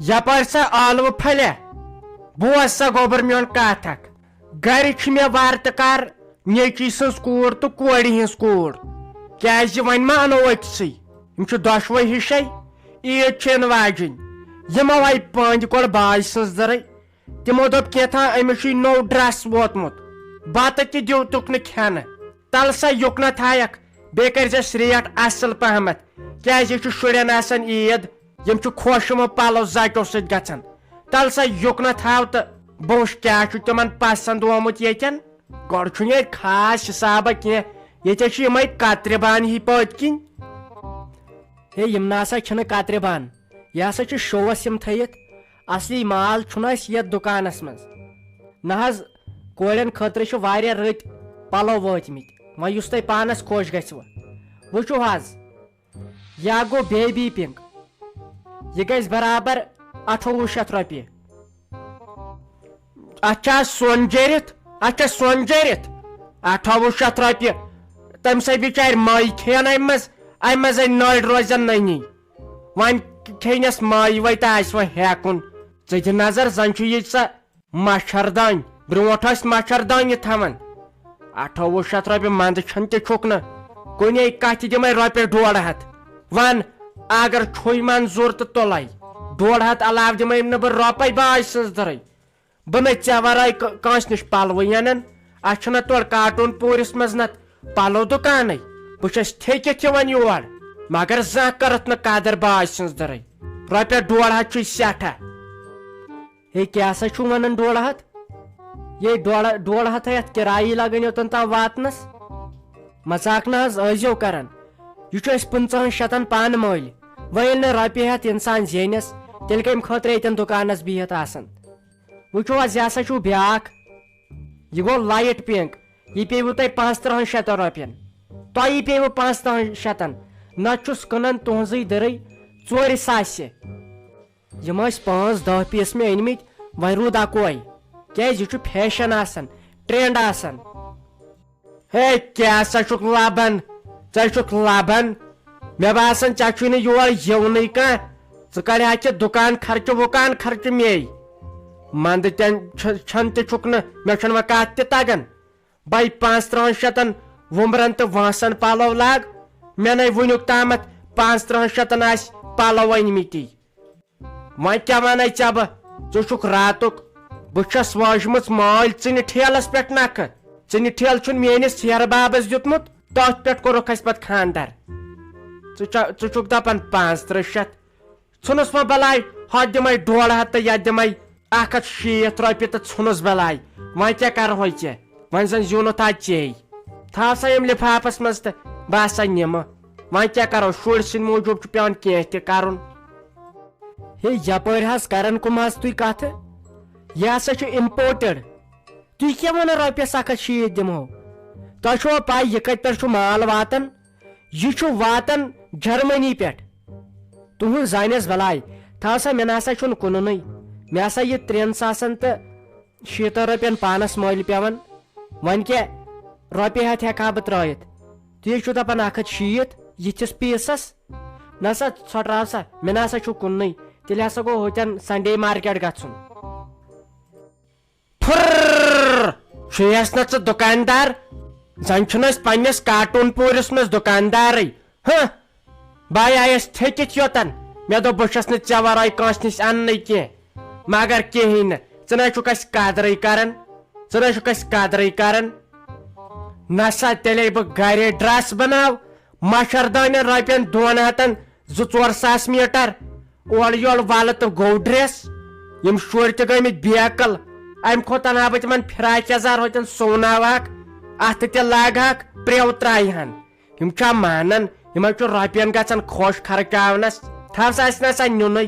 یپار سا آلو پھلیا بوز سا گوبر میون کتھ اکھ گھر مے وارتکار نیچی سٕنٛز کوٗر تہٕ کورِ ہٕنٛز کوٗر کیازِ وۄنۍ ما انو أکسٕے یِم چھِ دۄشوے ہِشے عیٖد چھِ یِنہٕ واجِنۍ یِمو آیہِ پٲنٛدِ کۄڑ باے سٕنٛز دٔرٕے تِمو دوٚپ کینٛژھا أمِس چھُے نوٚو ڈرس ووتمُت بتہٕ تہِ دِیُتُکھ نہٕ کھٮ۪نہٕ تل سا یُکنہ تھایکھ بیٚیہِ کٔرزٮ۪س ریٹ اصل پہمتھ کیازِ یہِ چھُ شُرٮ۪ن آسان عیٖد یِم چھِ خۄش یِمو پلو زٹیو سۭتۍ گژھان تل سا یُکنہ تھاو تہٕ بہٕ وٕچھ کیٛاہ چھُ تِمن پسنٛد آمُت ییٚتٮ۪ن گۄڈٕ چھُنہٕ ییٚتہِ خاص حسابہ کینٛہہ ییٚتہِ چھِ یِمے کترِ بانہٕ ہی پٔتۍ کِنۍ ہے یِم نسا چھِنہٕ کترِ بانہٕ یہِ ہسا چھِ شووس یِم تھٲیِتھ اصلی مال چھُنہٕ اسہِ یتھ دُکانس منٛز نہ حظ کورٮ۪ن خٲطرٕ چھِ واریاہ رٕتۍ پلو وٲتمٕتۍ وۄنۍ یُس تۄہہِ پانس خۄش گژھِوٕ وٕچھِو حظ یا گوٚو بیبی پِنک یہ گژھِ برابر 2800 رۄپیہِ اتھ چھا سۄن جٔرِتھ اتھ چھا سۄن جٔرِتھ 2800 رۄپیہِ تمہِ سۭتۍ بِچارِ مٲے کھٮ۪ن امہِ منٛز نٔرۍ روزن نٔنی وۄنۍ کھٮ۪نس مٲے وے تہٕ آسہِ وۄنۍ ہٮ۪کُن ژٕ دِ نظر زن چھُ یہِ سا مچھردٲنۍ برونٛٹھ ٲسۍ مچھردٲنہِ تھاوان 2800 رۄپیہِ منٛزٕ چھنہٕ تہِ چھُکھ نہٕ کُنے کتھِ دِمے رۄپیس 150 ون اگر چھُے منظوٗر تہٕ تُلے 150 علاوٕ دِمے نہٕ بہٕ رۄپے باے سٕنٛز دٔرٕے بہٕ نہٕ ژےٚ ورٲے کٲنٛسہِ نِش پلوٕے انان اسہِ چھُنہ تورٕ کاٹوٗن پوٗرِس منٛز نتہٕ پلو دُکانٕے بہٕ چھس تھیٚکِتھ یِوان یور مگر زانٛہہ کٔرٕتھ نہٕ قدر باے سٕنٛز دٔرٕے رۄپیس 150 چھُے سٮ۪ٹھاہ ہے کیٛاہ سا چھُو ونان 150 یہ 150 یتھ کرایی لگان یوٚتن تام واتنس مذاق نہ حظ ٲسۍزیو کران یہ چھُ اسہِ 500 پانہٕ مٔلۍ وۄنۍ ییٚلہِ نہٕ رۄپیہِ ہٮ۪تھ انسان زینس تیٚلہِ کمہِ خٲطرٕ ییٚتٮ۪ن دُکانس بِہِتھ آسان وٕچھِو حظ یہِ ہسا چھُو بیٛاکھ یہِ گوٚو لایٹ پِنک یہِ پیٚوٕ تۄہہِ 500 رۄپین تۄہہِ پیٚوٕ 500 نتہٕ چھُس کٕنان تُہنٛزٕے دٔرٕے 4 ساسہِ یِم ٲسۍ 5-10 پیٖس مےٚ أنمٕتۍ وۄنۍ روٗد اکوے کیازِ یہِ چھُ فیشن آسان ٹرینڈ آسان ہے کیٛاہ سا چھُکھ لبان ژےٚ چھُکھ لبان مےٚ باسان ژےٚ چھُے نہٕ یور یِونٕے کانٛہہ ژٕ کڑہاکھ دُکان خرچہٕ وُکان خرچہٕ مے منٛدٕ چھنہٕ تہِ چھُکھ نہٕ مےٚ چھُنہٕ وۄنۍ کتھ تہِ تگان بے 500 وُمرن تہٕ وٲنٛسن پلو لاگ مےٚ نے وُنیُک تامتھ 500 آسہِ پلو أنمٕتی وۄنۍ کیٛاہ ونَے ژےٚ بہٕ ژٕ چھُکھ راتُک بہٕ چھس وٲجمٕژ مٲلۍ ژٕنہِ ٹھیلس پٮ۪ٹھ نکھٕ ژٕنہِ ٹھیلہٕ چھُنہٕ میٲنِس ہیرٕ بابس دیُتمُت تتھ پٮ۪ٹھ کوٚرُکھ اسہِ پتہٕ خانٛدر ژٕ چھُکھ دپان 500 ژھٕنُس وۄنۍ بلاے ہۄتھ دِمے 150 تہٕ یتھ دِمے 160 رۄپیہِ تہٕ ژھٕنُس بلاے وۄنۍ کیٛاہ کرہوے ژےٚ وۄنۍ زن زیوٗنُتھ آز ژے تھاو سا یِم لفافس منٛز تہٕ بہٕ ہسا نِمہٕ وۄنۍ کیٛاہ کرو شُرۍ سٕنٛدۍ موٗجوٗب چھُ پیٚوان کینٛہہ تہِ کرُن ہے یپٲرۍ حظ کران کُم حظ تُہۍ کتھٕ یہِ ہسا چھُ اِمپورٹڈ تُہۍ کیٛاہ ونان رۄپیس 160 دِمہو تۄہہِ چھُوا پاے یہِ کتہِ پٮ۪ٹھ چھُ مال واتان یہِ چھُ واتان جرمنی پٮ۪ٹھ تُہنٛز زانٮ۪س بلاے تھاو سا مےٚ نسا چھُنہٕ کُنُنٕے مےٚ ہسا یہِ 3 ساسن تہٕ 60 رۄپین پانس مٔلۍ پیٚوان وۄنۍ کیٛاہ رۄپیہِ ہتھ ہٮ۪کہٕ ہا بہٕ ترٲیِتھ تُہۍ چھُو دپان 160 یِتھِس پیٖسس نہ سا ژھۄٹراو سا مےٚ نسا چھُ کُننٕے تیٚلہِ ہسا گوٚو ہوٚتٮ۪ن سنڈے مارکیٹ گژھُن چھُیس نہ ژٕ دُکاندار زن چھُنہٕ أسۍ پننِس کاٹوٗن پوٗرِس منٛز دُکاندارٕے بہٕ آیس تھٔکِتھ یوٚتن مےٚ دوٚپ بہٕ چھس نہٕ ژےٚ ورٲے کٲنٛسہِ نِش اننٕے کینٛہہ مگر کہیٖنۍ نہٕ ژٕ نہ چھُکھ اسہِ قدرٕے کران نسا تیٚلے بہٕ گرے ڈرس بناو مچھردٲنٮ۪ن رۄپین 200 2-4 ساس میٖٹر اورٕ یورٕ ولہٕ تہٕ گوٚو ڈریس یِم شُرۍ تہِ گٔمٕتۍ بیکل امہِ کھۄتہٕ انہا بہٕ تِمن فراک یزار ہوٚتٮ۪ن سُوناوہاکھ اتھٕ تہِ لاگہاکھ پرٛیو ترٛایہن یِم چھا مانان یِمن چھُ رۄپین گژھان خۄش خرچاونس تھاو سا اسہِ نسا نیُنٕے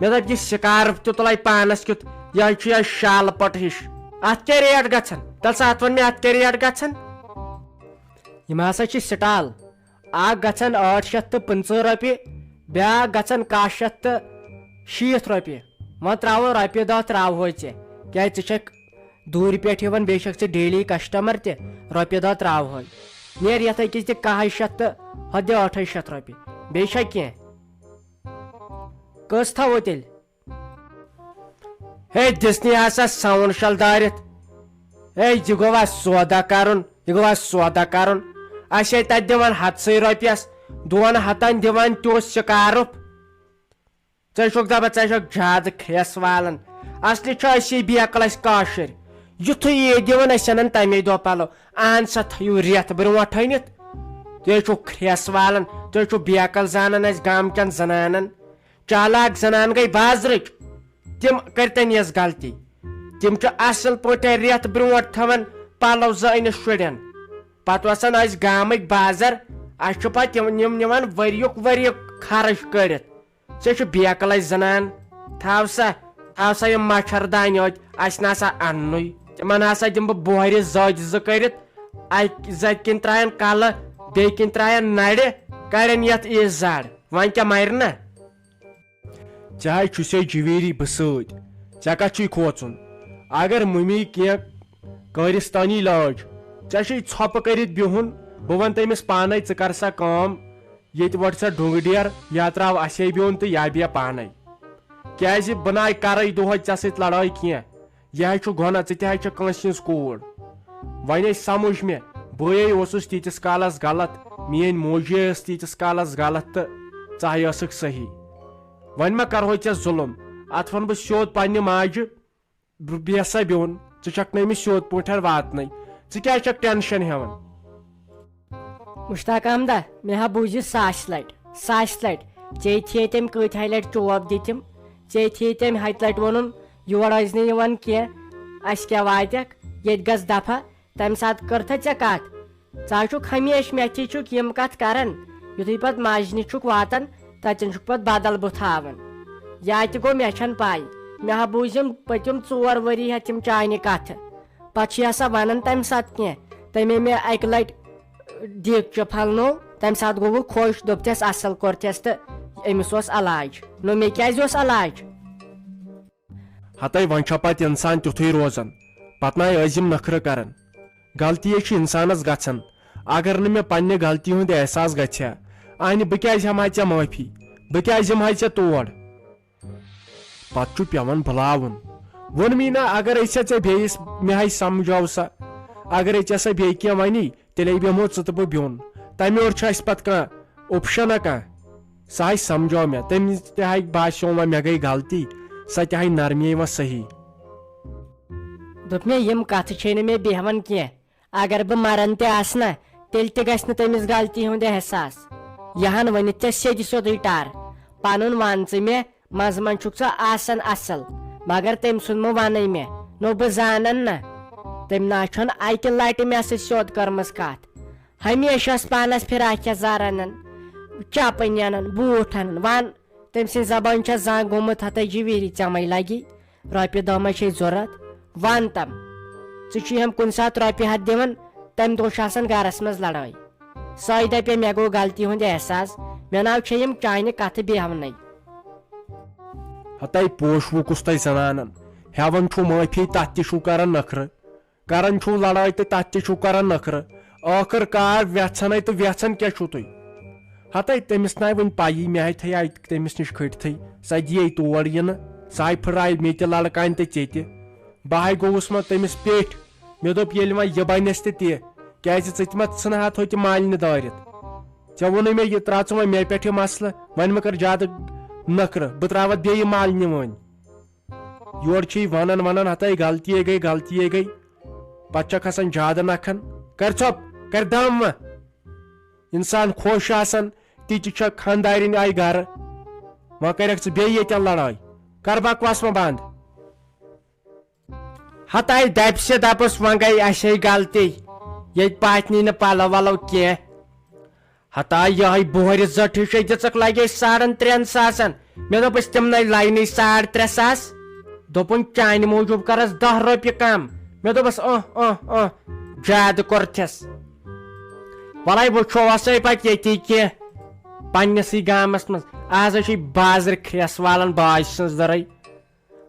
مےٚ دوٚپ یہِ سکارف تہِ تُلے پانس کیُتھ یہِ چھُ یہِ شالہٕ پٹ ہِش اتھ کیٛاہ ریٹ گژھان تل سا اتھ ون مےٚ اتھ کیٛاہ ریٹ گژھان یِم ہسا چھِ سٹال اکھ گژھان 850 رۄپیہِ بیاکھ گژھان 160 رۄپیہِ وۄنۍ تراوو رۄپیہِ 10 تراوہوے ژےٚ کیازِ ژٕ چھکھ دوٗرِ پٮ۪ٹھ یِوان بیٚیہِ چھکھ ژٕ ڈیلی کسٹمر تہِ رۄپیہِ 10 تراوہوے نیر یتھ أکِس دِ 100 تہٕ ہۄتھ دِ 800 رۄپیہِ بیٚیہِ چھا کینٛہہ کٔژ تھاوو تیٚلہِ ہے دِسنی ہسا ساوُن شل دٲرِتھ ہے یہِ گوٚوا سودا کرُن یہِ گوٚوا سودا کرُن اَسے تتہِ دِوان ہتسٕے رۄپیس 2 ہتن دِوان تیُتھ شِکارُپ ژےٚ چھُکھ دپان ژےٚ چھُکھ زیادٕ کھریس والان اصلی چھُ أسی بیکل أسۍ کٲشِر یُتھُے یہِ دِوان أسۍ انان تمے دۄہ پلو اہن سا تھٲیِو رٮ۪تھ برونٛٹھ أنِتھ تُہۍ چھُو کھریس والان تُہۍ چھُو بیکل زانان أسۍ گامکٮ۪ن زنانن چالاک زنان گٔے بازرٕچ تِم کٔرتن یۄس غلطی تِم چھِ اصل پٲٹھۍ رٮ۪تھ برونٛٹھ تھاوان پلو 2 أنِتھ شُرٮ۪ن پتہٕ وسان أسۍ گامٕکۍ بازر اسہِ چھُ پتہٕ یِم نِوان ؤریُک خرٕچ کٔرِتھ ژےٚ چھُ بیکلے زنان تھاو سا یِم مچھردانہِ ٲتۍ اسہِ نسا اننُے تِمن ہسا دِمہٕ بہٕ بۄہرِ زٔدۍ 2 کٔرِتھ اکہِ زدِ کِنۍ ترٛاین کلہٕ بیٚیہِ کِنۍ ترٛاین نرِ کرن یتھ یٖژ زڈ وۄنۍ کیٛاہ مرِ نا ژےٚ حظ چھُسے جویری بہٕ سۭتۍ ژےٚ کتھ چھُے کھوژُن اگر مٔمی کینٛہہ کٲرِستٲنی لٲج ژےٚ چھُے ژھۄپہٕ کٔرِتھ بِہُن بہٕ ونہٕ تٔمِس پانے ژٕ کر سا کٲم ییٚتہِ وٕٹھ سا ڈُنگہٕ ڈیر یا تراو اسے بِہُن تہٕ یا بیٚہہ پانے کیٛازِ بہٕ ناے کرے دۄہے ژےٚ سۭتۍ لڑٲے کینٛہہ یہِ حظ چھُ گۄناہ ژٕ تہِ حظ چھِ کٲنٛسہِ ہٕنٛز کوٗر وۄنۍ ٲسۍ سمجھ مےٚ بہٕ اوسُس تیٖتِس کالس غلط میٲنۍ موجی ٲس تیٖتِس کالس غلط تہٕ ژٕ ٲسٕکھ صحیح وۄنۍ ما کرہوے ژےٚ ظُلم اتھ ونہٕ بہٕ سیوٚد پننہِ ماجہِ بیٚہہ سا بِہُن ژٕ چھکھ نہٕ أمِس سیوٚد پٲٹھۍ واتنٕے ژٕ کیٛازِ چھکھ ٹینشن ہٮ۪وان مشتاق احمدا مےٚ ہا بوٗزِ ساسہِ لٹہِ ژےٚ تھیے تٔمۍ کۭتہاے لٹہِ چوب دِتِم ژےٚ تھیے تٔمۍ 100 لٹہِ ووٚنُن یور ٲسۍ نہٕ یِوان کینٛہہ اسہِ کیٛاہ واتٮ۪کھ ییٚتہِ گژھ دفا تمہِ ساتہٕ کٔرتھا ژےٚ کتھ ژٕ حظ چھُکھ ہمیشہِ مےٚ چھُکھ یِم کتھ کران یُتھُے پتہٕ ماجہِ نِش چھُکھ واتان تتٮ۪ن چھُکھ پتہٕ بدل بُتھ ہاوان یا تہِ گوٚو مےٚ چھنہٕ پاے مےٚ ہا بوٗزِم پٔتِم 4 ؤری ہا تِم چانہِ کتھٕ پتہٕ چھِ آسان ونان تمہِ ساتہٕ کینٛہہ تٔمۍ مےٚ 1 لٹہِ دیٖگچہِ پھلنوو تمہِ ساتہٕ گوٚو بہٕ خۄش دوٚپتھس اصل کوٚرتھس تہٕ أمِس اوس علاج نو مےٚ کیٛازِ اوس علاج ہتے وۄنۍ چھا پتہٕ انسان تیُتھُے روزان پتہٕ ناے ٲسۍ یِم نخرٕ کران غلطی چھِ انسانس گژھان اگر نہٕ مےٚ پننہِ غلطی ہُنٛد احساس گژھِ ہا انہِ بہٕ کیٛازِ ہٮ۪مہٕ ہا ژےٚ معٲفی بہٕ کیٛازِ یِمہٕ ہا ژےٚ تور پتہٕ چھُ پیوان بُلاوُن ووٚنمے نہ اگرے ژےٚ بیٚیِس مےٚ ہاے سمجھاو سا اگرے ژےٚ سا بیٚیہِ کینٛہہ ونے تیٚلے بیٚہمو ژٕ تہٕ بہٕ بِہُن تمہِ اور چھُ اسہِ پتہٕ کانٛہہ اوپشنا کانٛہہ سُہ ہاے سمجھاو مےٚ تٔمِس تہِ ہاے باسیو وۄنۍ مےٚ گٔے غلطی سۄ تہِ ہاے نرمی وۄنۍ صحیح دوٚپ مےٚ یِم کتھٕ چھے نہٕ مےٚ بیہوان کینٛہہ اگر بہٕ مران تہِ آسہٕ نا تیٚلہِ تہِ گژھِ نہٕ تٔمِس غلطی ہُنٛد احساس یہِ ہن ؤنِتھ ژےٚ سیٚدِ سیوٚدُے ٹر پنُن ون ژٕ مےٚ منٛزٕ منٛزٕ چھُکھ ژٕ آسان اصل مگر تٔمۍ سُنٛد مہٕ ونے مےٚ نو بہٕ زانن نا تٔمۍ نہ چھُنہٕ 1 لٹہِ مےٚ سۭتۍ سیوٚد کٔرمٕژ کتھ ہمیشہِ ٲس پانس فراق یزار انان چپٕنۍ انان بوٗٹھ انان ون تٔمۍ سٕنٛز زبٲنۍ چھےٚ زانٛہہ گوٚمُت ہتے جویری ژےٚ لگی رۄپیہِ 2 ما چھے ضروٗرت ون تم ژٕ چھُیم کُنہِ ساتہٕ رۄپیہِ 100 دِوان تمہِ دۄہ چھُ آسان گرس منٛز لڑٲے سۄے دپے مےٚ گوٚو غلطی ہُنٛد احساس مےٚ ناو چھے یِم چانہِ کتھٕ بیہونٕے ہتے پوشوٕ کُس تۄہہِ زنانن ہٮ۪وان چھُو معٲفی تتھ تہِ چھُو کران نخرٕ کران چھُو لڑٲے تہٕ تتھ تہِ چھُو کران نخرٕ ٲخٕر کار ویژھانے تہٕ ویژھان کیٛاہ چھُو تُہۍ ہتے تٔمِس ناے وۄنۍ پایی مےٚ ہاے تھٲے تٔمِس نِش کھٔٹتھٕے سۄ دِیے تور یِنہٕ سۄ ہاے پھٕٹرایہِ مےٚ تہِ لڑکانہِ تہٕ ژےٚ تہِ بہٕ ہاے گوٚوُس وۄنۍ تٔمِس پیٚٹھۍ مےٚ دوٚپ ییٚلہِ وۄنۍ یہِ بنٮ۪س تہِ کیٛازِ ژٕ تہِ ما ژھٕنہٕ ہا ہوٚتہِ مالنہِ دٲرِتھ ژےٚ ووٚنُے مےٚ یہِ ترٛاو ژٕ وۄنۍ مےٚ پٮ۪ٹھ یہِ مسلہٕ وۄنۍ مہ کر زیادٕ نخرٕ بہٕ ترٛاوتھ بیٚیہِ مالنہِ وۄنۍ یورٕ چھِ ونان ہتے غلطی گٔے پتہٕ چھکھ آسان زیادٕ نکھن کر ژھۄپ کر دم وۄنۍ انسان خۄش آسان تِتہِ چھےٚ خانٛدارِنۍ آیہِ گرٕ وۄنۍ کرکھ ژٕ بیٚیہِ ییٚتٮ۪ن لڑٲے کر بکواس وۄنۍ بنٛد ہتے دپہِ سے دپُس وۄنۍ گٔے اسے غلطی ییٚتہِ پاتنی نہٕ پلو ولو کینٛہہ ہتا یہے بۄہرِ 2 ہِشے دِژکھ لگے 3.5 ساسن مےٚ دوٚپُس تِمنٕے لاینٕے 3.5 ساس دوٚپُن چانہِ موٗجوٗب کرس 10 رۄپیہِ کم مےٚ دوٚپُس زیادٕ کوٚرتھس ولاے وٕچھو ہسا پتہٕ ییٚتی کینٛہہ پننسٕے گامس منٛز آز چھِ بازرٕ کھریس والان باج سٕنٛز دٔرے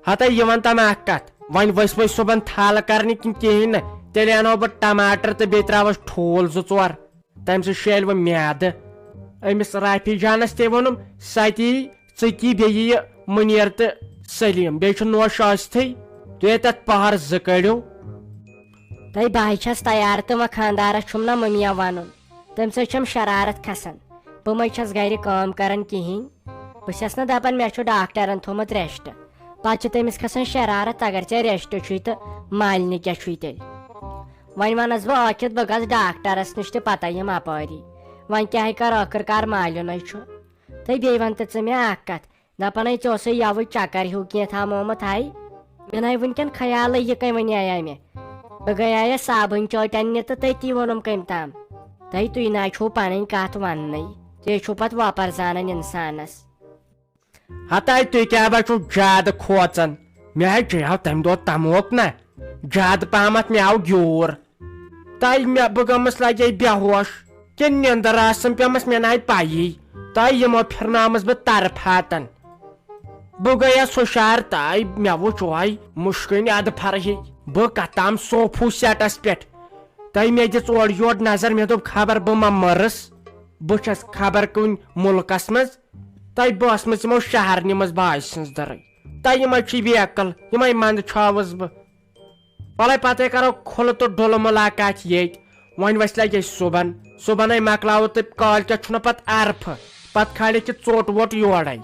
ہتے یہِ ون تم اکھ کتھ وۄنۍ ؤسۍ صبحن تھالہٕ کرنہِ کِنہٕ کِہینۍ نہٕ تیٚلہِ انو بہٕ ٹماٹر تہٕ بیٚیہِ تراوس ٹھوٗل 2-4 تمہِ سۭتۍ شیلہِ وۄنۍ میادٕ أمِس رافی جانس تہِ ووٚنُم سۄ تہِ یی ژٕ تہِ بیٚیہِ یہِ مُنیر تہٕ سلیٖم بیٚیہِ چھُ نوش ٲسۍتھٕے تُہۍ تتھ پہر زٕ کٔڑِو. تۄہہِ بہٕ چھس تیار تہٕ وۄنۍ خاندارس چھُم نا مٔمیا ونُن تمہِ سۭتۍ چھم شرارت کھسان بہٕ مے چھس گرِ کٲم کران کہیٖنۍ بہٕ چھس نہٕ دپان مےٚ چھُ ڈاکٹرن تھوٚمُت ریسٹ پتہٕ چھِ تٔمِس کھسان شرارت اگر ژےٚ ریسٹ چھُے تہٕ مالنہِ کیٛاہ چھُے تیٚلہِ وۄنۍ ونس بہٕ ٲکھِتھ بہٕ گژھٕ ڈاکٹرس نِش تہِ پتہ یِم اپٲری وۄنۍ کیٛاہ کر ٲخٕر کار مالیُنٕے چھُ تہٕ بیٚیہِ ون تہٕ ژٕ مےٚ اکھ کتھ دپان ژےٚ اوسُے یوٕ چکر ہیوٗ کینٛہہ تھامومُت ہاے مےٚ ناے وُنکٮ۪ن خیالٕے یہِ کٔمۍ ونیٛاے مےٚ بہٕ گٔیایس صابٕنۍ چٲٹۍ اننہِ تہٕ تٔتی ووٚنُم کٔمۍ تام تُہۍ ناے چھُو پنٕنۍ کتھ وننٕے تُہۍ چھُو پتہٕ وۄپر زانان انسانس. ہتاے تُہۍ کیٛاہ با چھُو زیادٕ کھوژان مےٚ ہے چیٚیو تمہِ دۄہ تموک نا زیادٕ پہمتھ مےٚ آو گیوٗر تۄہہِ مےٚ بہٕ گٔمٕژ لگے بے ہوش کِنہٕ نِندٕر آسان پیٚمٕژ مےٚ ناے پایی تۄہہِ یِمو پھرنٲومٕژ بہٕ طرفاتن بہٕ گٔیس ہُشار تاے مےٚ وُچھ وۄے مُشکٕنۍ ادٕ فرہی بہٕ کتام صوفوٗ سیٹس پٮ۪ٹھ تۄہہِ مےٚ دِژ اورٕ یورٕ نظر مےٚ دوٚپ خبر بہٕ ما مٔرٕس بہٕ چھس خبر کُنہِ مُلکس منٛز تۄہہِ بٲسمٕژ یِمو شہرنہِ منٛز باجہِ سٕنٛز دٕرٕے تۄہہِ یِمے چھِ بے عقل یِمے منٛدٕ چھٲوٕس بہٕ وَلے پتے کرو کھُلہٕ تہٕ ڈُلہٕ مُلاقات ییٚتہِ وۄنۍ وَسہِ لگہِ صُبحن صُبحنٕے مۄکلاوو تہٕ کالکٮ۪تھ چھُنہ پتہٕ عرفہٕ پتہٕ کھالہِ کہِ ژوٚٹ ووٚٹ یورے.